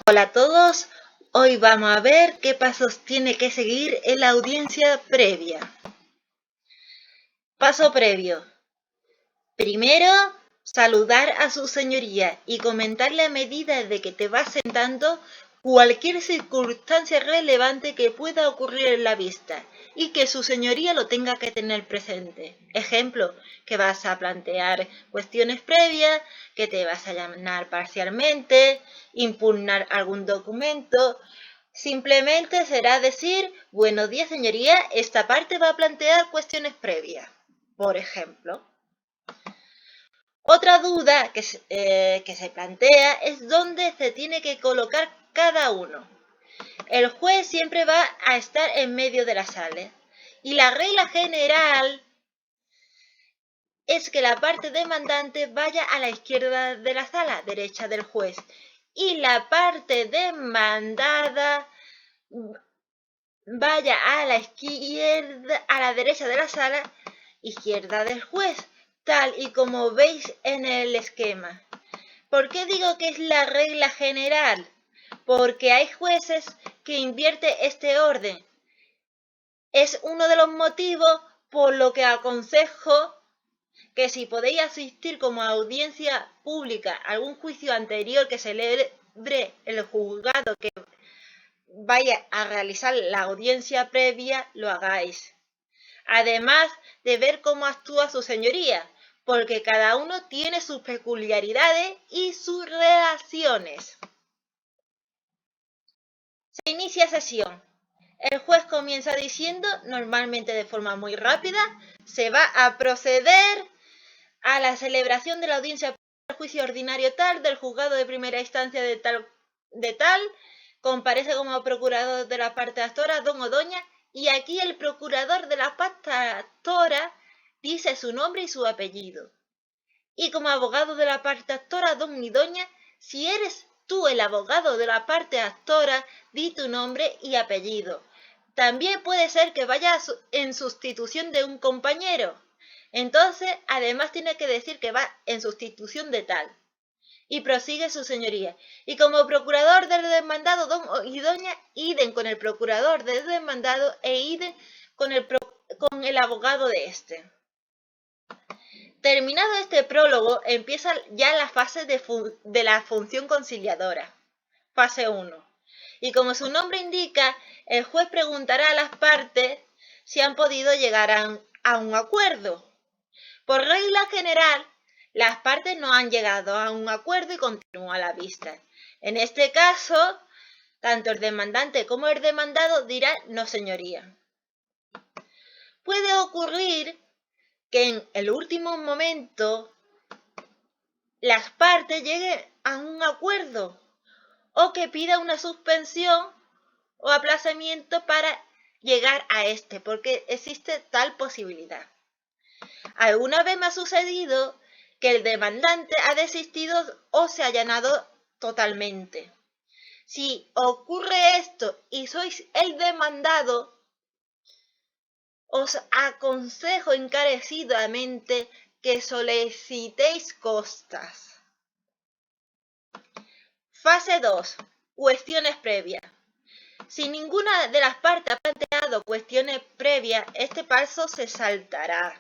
Hola a todos, hoy vamos a ver qué pasos tiene que seguir en la audiencia previa. Paso previo. Primero, saludar a su señoría y comentarle a medida de que te vas sentando cualquier circunstancia relevante que pueda ocurrir en la vista y que su señoría lo tenga que tener presente. Ejemplo, que vas a plantear cuestiones previas, que te vas a llamar parcialmente, impugnar algún documento. Simplemente será decir, buenos días señoría, esta parte va a plantear cuestiones previas, por ejemplo. Otra duda que se plantea es dónde se tiene que colocar cada uno. El juez siempre va a estar en medio de la sala y la regla general es que la parte demandante vaya a la izquierda de la sala, derecha del juez, y la parte demandada vaya a la izquierda, a la derecha de la sala, izquierda del juez, tal y como veis en el esquema. ¿Por qué digo que es la regla general? Porque hay jueces que invierten este orden. Es uno de los motivos por lo que aconsejo que si podéis asistir como audiencia pública a algún juicio anterior que celebre el juzgado que vaya a realizar la audiencia previa, lo hagáis. Además de ver cómo actúa su señoría, porque cada uno tiene sus peculiaridades y sus reacciones. Se inicia sesión. El juez comienza diciendo, normalmente de forma muy rápida, se va a proceder a la celebración de la audiencia del juicio ordinario tal, del juzgado de primera instancia de tal, comparece como procurador de la parte actora, don o doña, y aquí el procurador de la parte actora dice su nombre y su apellido. Y como abogado de la parte actora, don y doña, si eres tú el abogado de la parte actora, di tu nombre y apellido. También puede ser que vayas en sustitución de un compañero. Entonces, además tiene que decir que va en sustitución de tal. Y prosigue su señoría. Y como procurador del demandado, don y doña, idem con el procurador del demandado e idem con el abogado de este. Terminado este prólogo, empieza ya la fase de la función conciliadora. Fase 1. Y como su nombre indica, el juez preguntará a las partes si han podido llegar a un acuerdo. Por regla general, las partes no han llegado a un acuerdo y continúa la vista. En este caso, tanto el demandante como el demandado dirán no señoría. Puede ocurrir que en el último momento las partes lleguen a un acuerdo o que pida una suspensión o aplazamiento para llegar a este, porque existe tal posibilidad. Alguna vez me ha sucedido que el demandante ha desistido o se ha allanado totalmente. Si ocurre esto y sois el demandado, os aconsejo encarecidamente que solicitéis costas. Fase 2. Cuestiones previas. Si ninguna de las partes ha planteado cuestiones previas, este paso se saltará.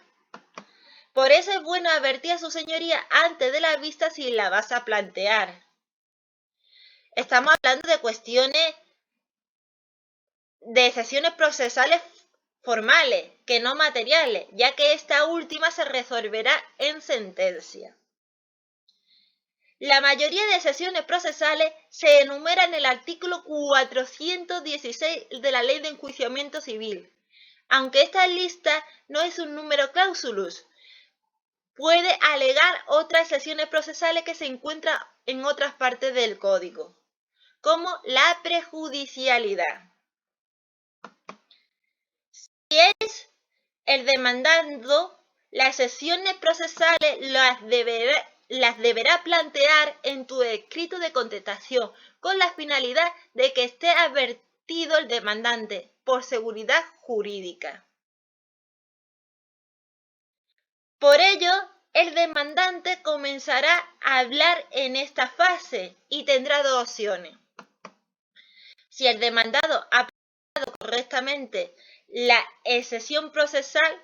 Por eso es bueno advertir a su señoría antes de la vista si la vas a plantear. Estamos hablando de cuestiones de sesiones procesales formales, que no materiales, ya que esta última se resolverá en sentencia. La mayoría de sesiones procesales se enumera en el artículo 416 de la Ley de Enjuiciamiento Civil. Aunque esta lista no es un número clausulus, puede alegar otras sesiones procesales que se encuentran en otras partes del Código, como la prejudicialidad. Si eres el demandado, las sesiones procesales las deberá plantear en tu escrito de contestación con la finalidad de que esté advertido el demandante por seguridad jurídica. Por ello, el demandante comenzará a hablar en esta fase y tendrá dos opciones. Si el demandado ha planteado correctamente la excepción procesal,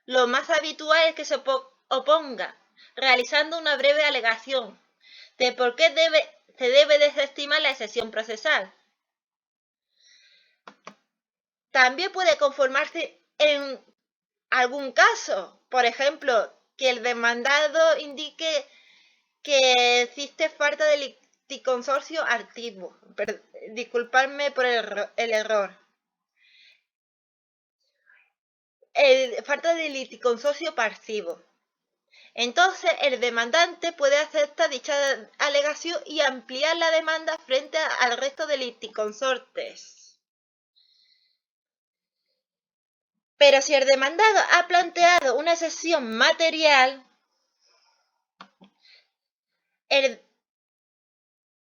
lo más habitual es que se oponga, realizando una breve alegación de por qué se debe desestimar la excepción procesal. También puede conformarse en algún caso, por ejemplo, que el demandado indique que existe falta de liticonsorcio activo. Disculpadme por el error. Falta de liticonsorcio pasivo. Entonces, el demandante puede aceptar dicha alegación y ampliar la demanda frente al resto de liticonsortes. Pero si el demandado ha planteado una excepción material, el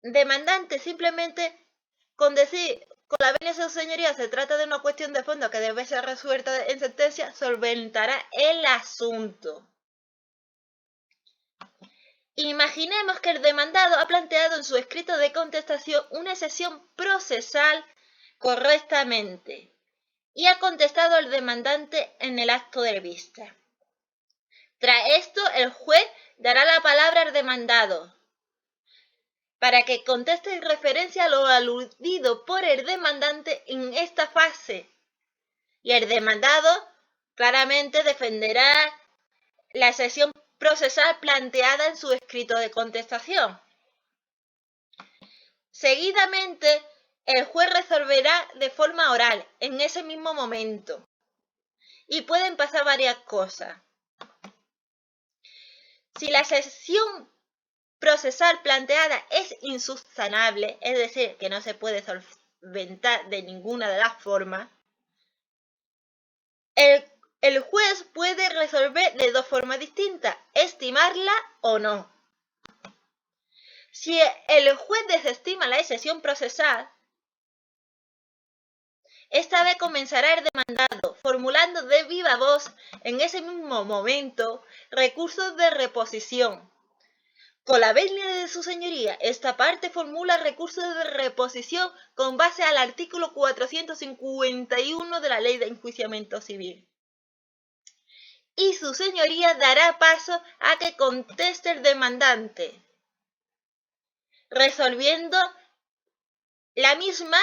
demandante simplemente con decir, con la venia de su señoría, se trata de una cuestión de fondo que debe ser resuelta en sentencia, solventará el asunto. Imaginemos que el demandado ha planteado en su escrito de contestación una excepción procesal correctamente y ha contestado al demandante en el acto de vista. Tras esto, el juez dará la palabra al demandado para que conteste en referencia a lo aludido por el demandante en esta fase. Y el demandado claramente defenderá la excepción procesal planteada en su escrito de contestación. Seguidamente, el juez resolverá de forma oral en ese mismo momento. Y pueden pasar varias cosas. Si la excepción procesal planteada es insubsanable, es decir, que no se puede solventar de ninguna de las formas, el juez puede resolver de dos formas distintas, estimarla o no. Si el juez desestima la excepción procesal, esta vez comenzará el demandado, formulando de viva voz en ese mismo momento recursos de reposición. Con la venia de su señoría, esta parte formula recursos de reposición con base al artículo 451 de la Ley de Enjuiciamiento Civil. Y su señoría dará paso a que conteste el demandante, resolviendo la misma,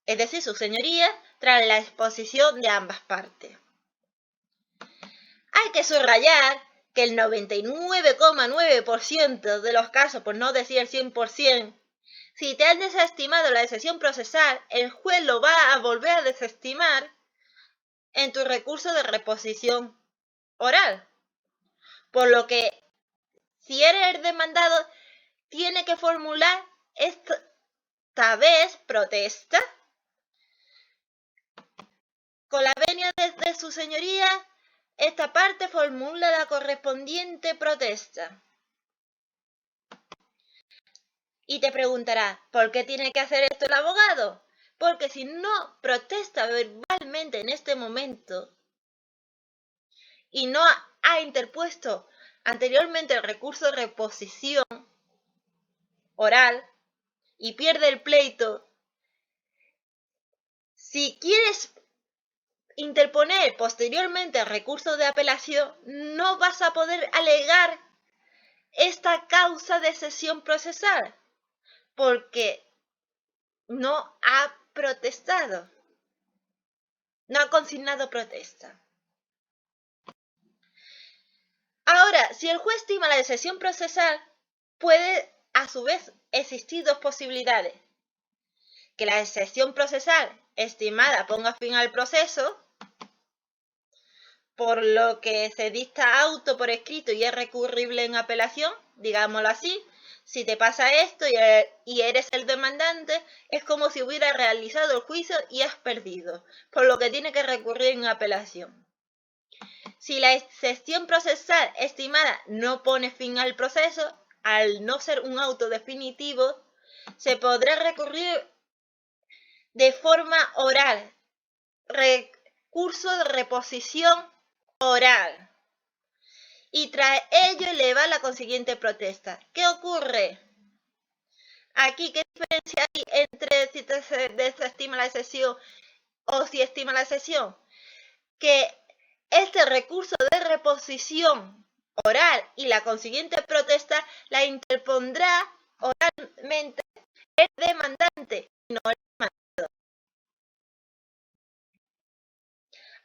es decir, su señoría, tras la exposición de ambas partes. Hay que subrayar que el 99,9% de los casos, por no decir el 100%, si te han desestimado la excepción procesal, el juez lo va a volver a desestimar en tu recurso de reposición oral. Por lo que, si eres el demandado, tiene que formular esta vez protesta. Con la venia de su señoría, esta parte formula la correspondiente protesta. Y te preguntarás, ¿por qué tiene que hacer esto el abogado? Porque si no protesta verbalmente en este momento y no ha interpuesto anteriormente el recurso de reposición oral y pierde el pleito, si quieres interponer posteriormente el recurso de apelación, no vas a poder alegar esta causa de excepción procesal porque no ha protestado, no ha consignado protesta. Ahora, si el juez estima la excepción procesal, puede a su vez existir dos posibilidades. Que la excepción procesal estimada ponga fin al proceso, por lo que se dicta auto por escrito y es recurrible en apelación, digámoslo así. Si te pasa esto y eres el demandante, es como si hubieras realizado el juicio y has perdido, por lo que tiene que recurrir en apelación. Si la excepción procesal estimada no pone fin al proceso, al no ser un auto definitivo, se podrá recurrir de forma oral, recurso de reposición oral. Y tras ello eleva la consiguiente protesta. ¿Qué ocurre? Aquí, ¿qué diferencia hay entre si se desestima la excepción o si estima la excepción? Que este recurso de reposición oral y la consiguiente protesta la interpondrá oralmente el demandante y no el demandado.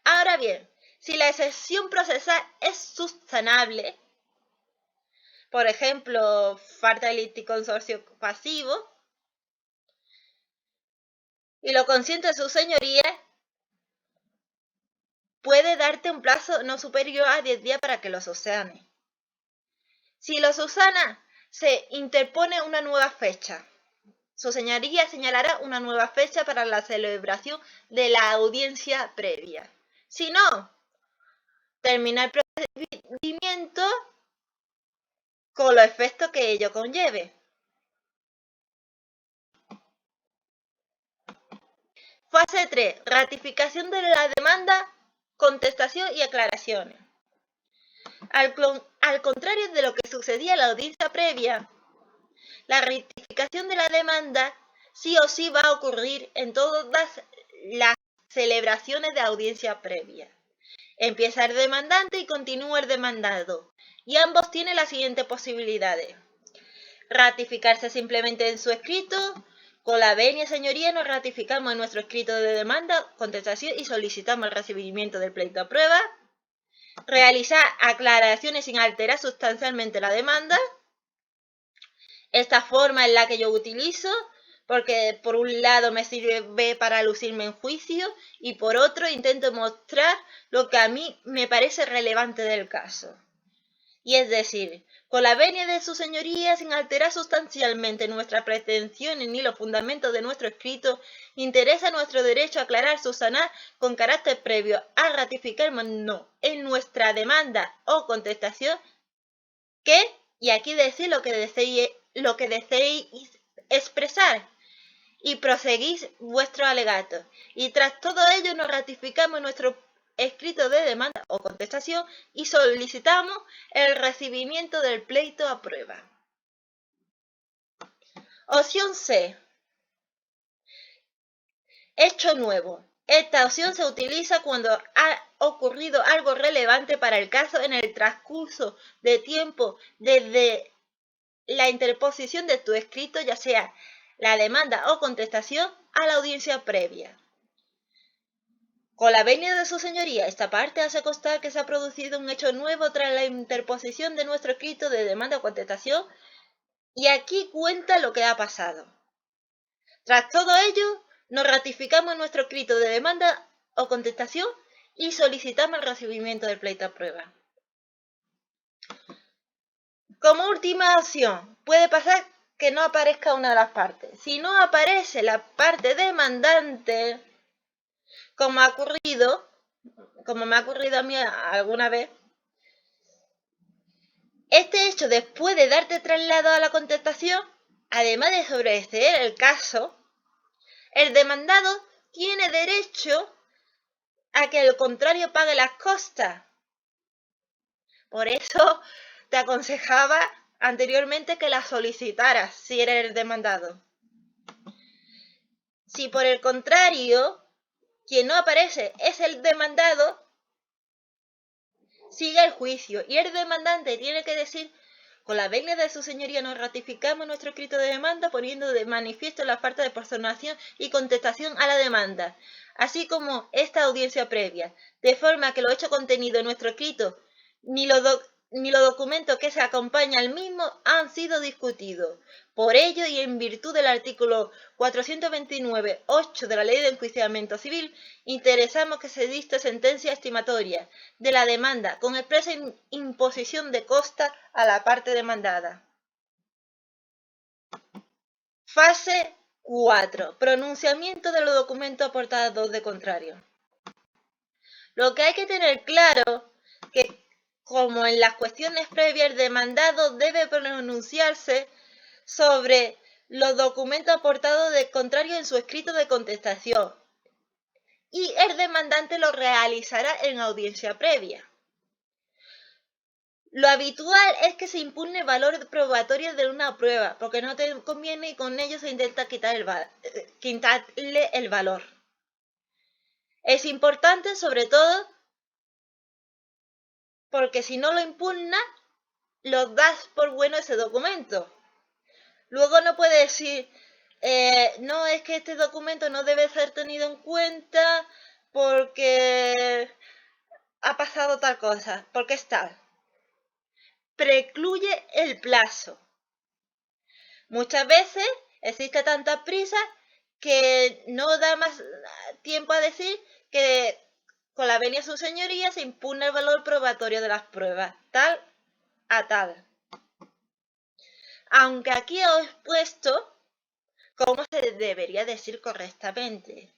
Ahora bien, si la excepción procesal es subsanable, por ejemplo, falta el litisconsorcio pasivo, y lo consiente su señoría, puede darte un plazo no superior a 10 días para que lo subsane. Si lo subsana, se interpone una nueva fecha. Su señoría señalará una nueva fecha para la celebración de la audiencia previa. Si no, termina el procedimiento con los efectos que ello conlleve. Fase 3. Ratificación de la demanda, contestación y aclaraciones. Al contrario de lo que sucedía en la audiencia previa, la ratificación de la demanda sí o sí va a ocurrir en todas las celebraciones de audiencia previa. Empieza el demandante y continúa el demandado, y ambos tienen las siguientes posibilidades. Ratificarse simplemente en su escrito. Con la venia señoría nos ratificamos en nuestro escrito de demanda, contestación y solicitamos el recibimiento del pleito a prueba. Realizar aclaraciones sin alterar sustancialmente la demanda. Esta forma es la que yo utilizo porque por un lado me sirve para lucirme en juicio y por otro intento mostrar lo que a mí me parece relevante del caso. Y es decir, con la venia de su señoría, sin alterar sustancialmente nuestras pretensiones ni los fundamentos de nuestro escrito, interesa nuestro derecho a aclarar, subsanar con carácter previo a ratificarnos en nuestra demanda o contestación que, y aquí decir lo que deseéis expresar, y proseguís vuestro alegato. Y tras todo ello nos ratificamos nuestro escrito de demanda o contestación y solicitamos el recibimiento del pleito a prueba. Opción C. Hecho nuevo. Esta opción se utiliza cuando ha ocurrido algo relevante para el caso en el transcurso de tiempo desde la interposición de tu escrito, ya sea la demanda o contestación, a la audiencia previa. Con la venia de su señoría, esta parte hace constar que se ha producido un hecho nuevo tras la interposición de nuestro escrito de demanda o contestación, y aquí cuenta lo que ha pasado. Tras todo ello, nos ratificamos en nuestro escrito de demanda o contestación y solicitamos el recibimiento del pleito a prueba. Como última opción, puede pasar que no aparezca una de las partes. Si no aparece la parte demandante, como me ha ocurrido a mí alguna vez, este hecho, después de darte traslado a la contestación, además de sobreseer el caso, el demandado tiene derecho a que el contrario pague las costas. Por eso te aconsejaba anteriormente que la solicitaras si eres el demandado. Si por el contrario, quien no aparece es el demandado, sigue el juicio y el demandante tiene que decir: con la venia de su señoría nos ratificamos nuestro escrito de demanda poniendo de manifiesto la falta de personación y contestación a la demanda, así como esta audiencia previa, de forma que los hechos contenidos en nuestro escrito ni los documentos que se acompañan al mismo han sido discutidos. Por ello, y en virtud del artículo 429.8 de la Ley de Enjuiciamiento Civil, interesamos que se dicte sentencia estimatoria de la demanda con expresa imposición de costa a la parte demandada. Fase 4. Pronunciamiento de los documentos aportados de contrario. Lo que hay que tener claro que, como en las cuestiones previas, el demandado debe pronunciarse sobre los documentos aportados de contrario en su escrito de contestación y el demandante lo realizará en audiencia previa. Lo habitual es que se impugne el valor probatorio de una prueba, porque no te conviene y con ello se intenta quitarle el valor. Es importante, sobre todo, porque si no lo impugnas, lo das por bueno ese documento. Luego no puede decir, no, es que este documento no debe ser tenido en cuenta porque ha pasado tal cosa, porque es tal. Precluye el plazo. Muchas veces existe tanta prisa que no da más tiempo a decir que con la venia de su señoría se impugna el valor probatorio de las pruebas, tal a tal. Aunque aquí os he puesto cómo se debería decir correctamente.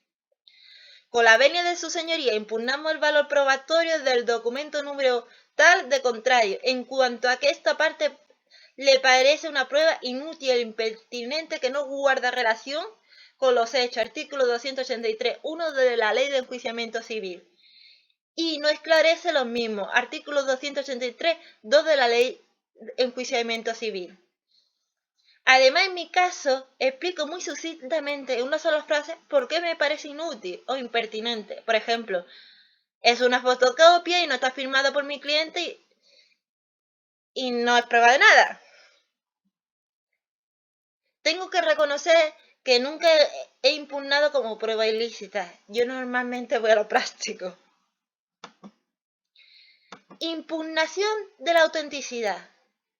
Con la venia de su señoría impugnamos el valor probatorio del documento número tal de contrario, en cuanto a que esta parte le parece una prueba inútil e impertinente que no guarda relación con los hechos, artículo 283.1 de la Ley de Enjuiciamiento Civil, y no esclarece los mismos, artículo 283.2 de la Ley de Enjuiciamiento Civil. Además, en mi caso, explico muy sucintamente en una sola frase por qué me parece inútil o impertinente. Por ejemplo, es una fotocopia y no está firmada por mi cliente y no es prueba de nada. Tengo que reconocer que nunca he impugnado como prueba ilícita. Yo normalmente voy a lo práctico. Impugnación de la autenticidad.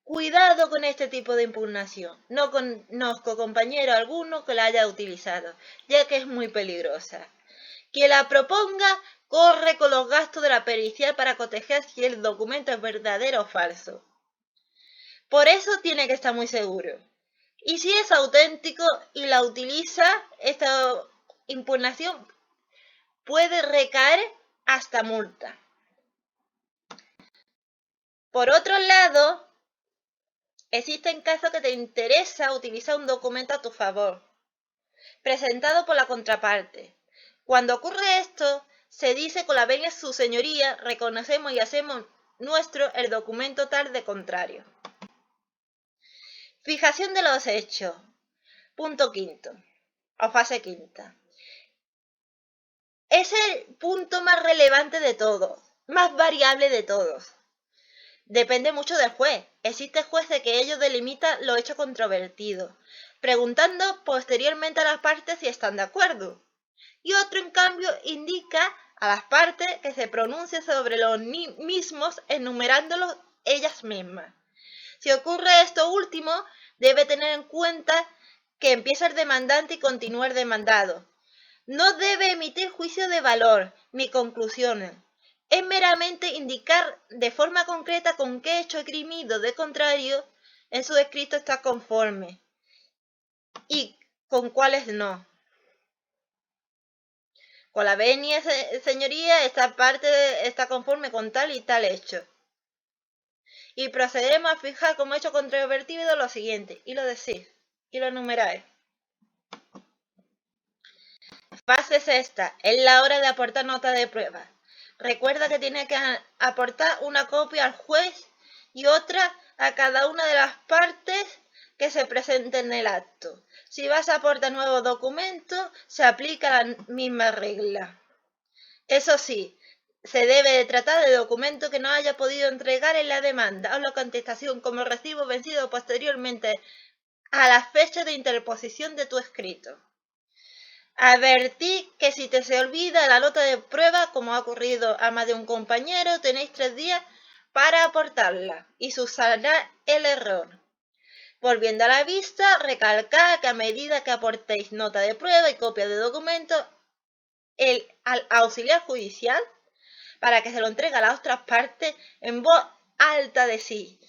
Cuidado con este tipo de impugnación. No conozco compañero alguno que la haya utilizado, ya que es muy peligrosa. Quien la proponga corre con los gastos de la pericial para cotejar si el documento es verdadero o falso. Por eso tiene que estar muy seguro. Y si es auténtico y la utiliza, esta impugnación puede recaer hasta multa. Por otro lado, existen casos que te interesa utilizar un documento a tu favor, presentado por la contraparte. Cuando ocurre esto, se dice con la venia su señoría, reconocemos y hacemos nuestro el documento tal de contrario. Fijación de los hechos. Punto quinto, o fase quinta. Es el punto más relevante de todos, más variable de todos. Depende mucho del juez. Existe jueces que ellos delimitan los hechos controvertidos, preguntando posteriormente a las partes si están de acuerdo. Y otro, en cambio, indica a las partes que se pronuncie sobre los mismos enumerándolos ellas mismas. Si ocurre esto último, debe tener en cuenta que empieza el demandante y continúa el demandado. No debe emitir juicio de valor ni conclusiones. Es meramente indicar de forma concreta con qué hecho esgrimido de contrario en su escrito está conforme y con cuáles no. Con la venia, señoría, esta parte está conforme con tal y tal hecho. Y procederemos a fijar como hecho controvertido lo siguiente, y lo decís, y lo enumeráis. Fase sexta, es la hora de aportar nota de prueba. Recuerda que tiene que aportar una copia al juez y otra a cada una de las partes que se presenten en el acto. Si vas a aportar nuevos documentos, se aplica la misma regla. Eso sí, se debe de tratar de documento que no haya podido entregar en la demanda o la contestación como recibo vencido posteriormente a la fecha de interposición de tu escrito. Advertí que si te se olvida la nota de prueba, como ha ocurrido a más de un compañero, tenéis 3 días para aportarla y subsanar el error. Volviendo a la vista, recalcad que a medida que aportéis nota de prueba y copia de documento, al auxiliar judicial, para que se lo entregue a las otras partes en voz alta de sí.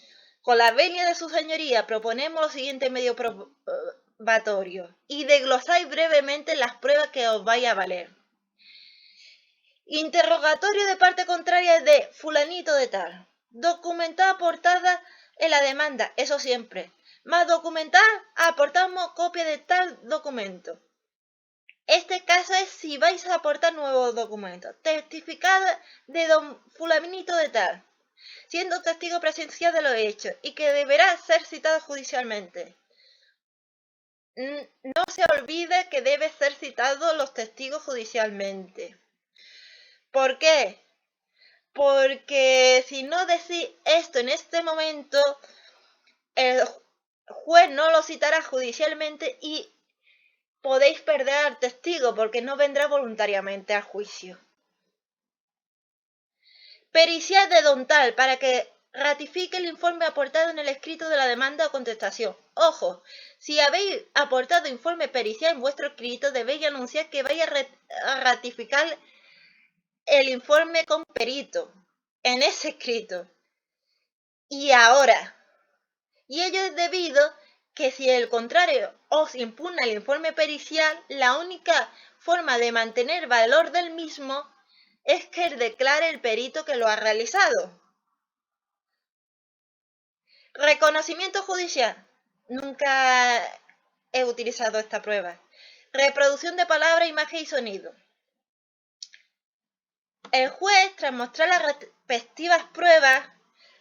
Con la venia de su señoría proponemos los siguientes medios probatorios y desglosáis brevemente las pruebas que os vaya a valer. Interrogatorio de parte contraria de fulanito de tal. Documentada aportada en la demanda, eso siempre. Más documentar, aportamos copia de tal documento. Este caso es si vais a aportar nuevos documentos. Testificada de don fulanito de tal. siendo testigo presencial de los hechos y que deberá ser citado judicialmente. No se olvide que deben ser citados los testigos judicialmente. ¿Por qué? Porque si no decís esto en este momento, el juez no lo citará judicialmente y podéis perder al testigo porque no vendrá voluntariamente al juicio. Pericial dedontal para que ratifique el informe aportado en el escrito de la demanda o contestación. Ojo, si habéis aportado informe pericial en vuestro escrito, debéis anunciar que vais a ratificar el informe con perito en ese escrito. Y ahora, y ello es debido que si el contrario os impugna el informe pericial, la única forma de mantener valor del mismo es que declare el perito que lo ha realizado. Reconocimiento judicial. Nunca he utilizado esta prueba. Reproducción de palabra, imagen y sonido. El juez, tras mostrar las respectivas pruebas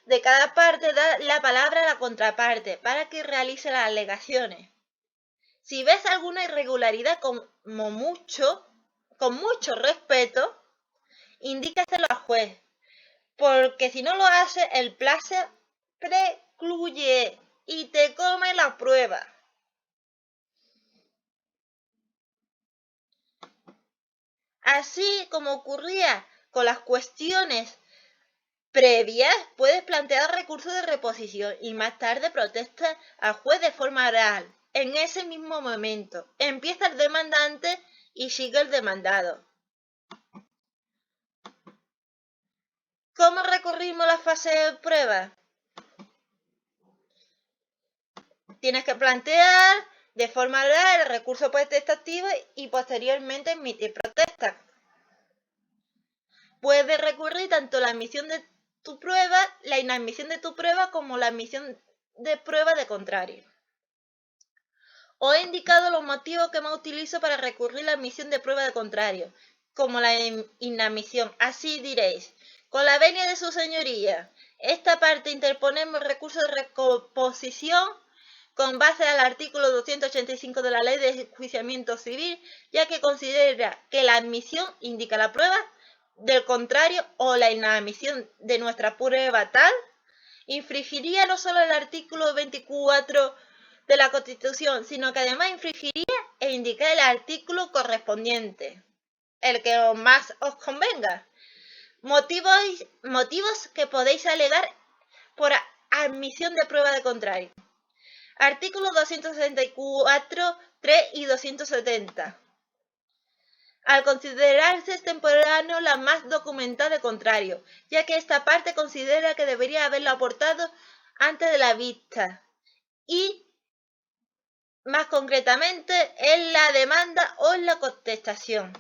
de cada parte, da la palabra a la contraparte para que realice las alegaciones. Si ves alguna irregularidad con mucho respeto, indícaselo al juez, porque si no lo hace, el plazo precluye y te come la prueba. Así como ocurría con las cuestiones previas, puedes plantear recurso de reposición y más tarde protesta al juez de forma oral. En ese mismo momento, empieza el demandante y sigue el demandado. ¿Cómo recurrimos la fase de prueba? Tienes que plantear de forma oral el recurso potestativo y posteriormente emitir protesta. Puedes recurrir tanto la admisión de tu prueba, la inadmisión de tu prueba, como la admisión de prueba de contrario. Os he indicado los motivos que más utilizo para recurrir la admisión de prueba de contrario, como la inadmisión. Así diréis: con la venia de su señoría, esta parte interponemos recurso de reposición con base al artículo 285 de la Ley de Enjuiciamiento Civil, ya que considera que la admisión indica la prueba del contrario o la inadmisión de nuestra prueba tal infringiría no solo el artículo 24 de la Constitución, sino que además infringiría e indicar el artículo correspondiente, el que más os convenga. Motivos que podéis alegar por admisión de prueba de contrario. Artículos 264, 3 y 270. Al considerarse extemporáneo la más documentada de contrario, ya que esta parte considera que debería haberlo aportado antes de la vista y, más concretamente, en la demanda o en la contestación.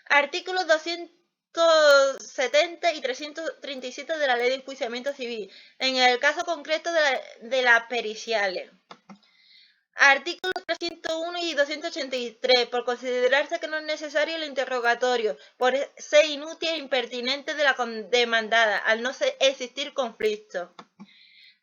Artículos 270 y 337 de la Ley de Enjuiciamiento Civil, en el caso concreto de las periciales. Artículos 301 y 283, por considerarse que no es necesario el interrogatorio, por ser inútil e impertinente de la demandada, al no existir conflicto.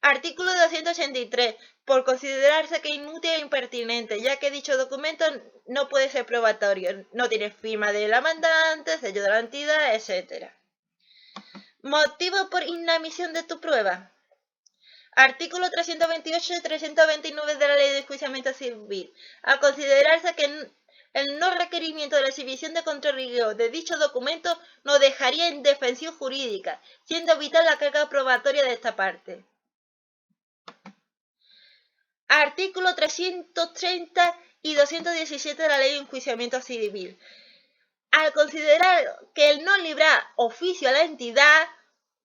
Artículo 283, por considerarse que es inútil e impertinente, ya que dicho documento no puede ser probatorio, no tiene firma de la mandante, sello de la entidad, etc. Motivo por inadmisión de tu prueba. Artículo 328 y 329 de la Ley de Enjuiciamiento Civil. Al considerarse que el no requerimiento de la exhibición de contrario de dicho documento nos dejaría en indefensión jurídica, siendo vital la carga probatoria de esta parte. Artículo 330 y 217 de la Ley de Enjuiciamiento Civil. Al considerar que el no librar oficio a la entidad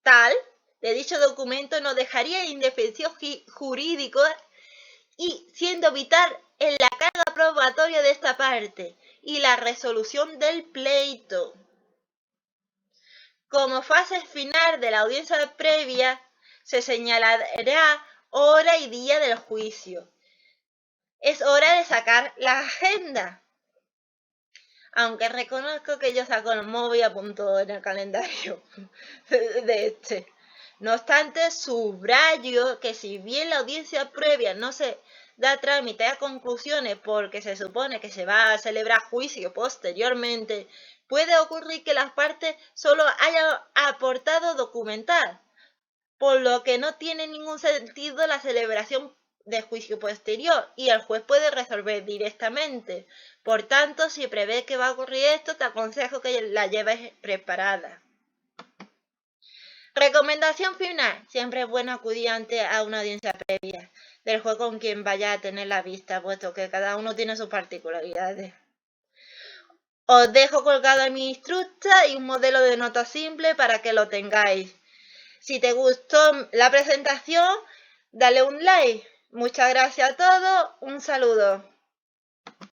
tal de dicho documento nos dejaría en indefensión jurídica y siendo vital en la carga probatoria de esta parte y la resolución del pleito. Como fase final de la audiencia previa, se señalará hora y día del juicio. Es hora de sacar la agenda. Aunque reconozco que yo saco el móvil y apunto en el calendario de este. No obstante, subrayo que si bien la audiencia previa no se da trámite a conclusiones porque se supone que se va a celebrar juicio posteriormente, puede ocurrir que las partes solo hayan aportado documental, por lo que no tiene ningún sentido la celebración de juicio posterior y el juez puede resolver directamente. Por tanto, si prevé que va a ocurrir esto, te aconsejo que la lleves preparada. Recomendación final. Siempre es bueno acudir antes a una audiencia previa del juez con quien vaya a tener la vista, puesto que cada uno tiene sus particularidades. Os dejo colgado mi instructa y un modelo de nota simple para que lo tengáis. Si te gustó la presentación, dale un like. Muchas gracias a todos. Un saludo.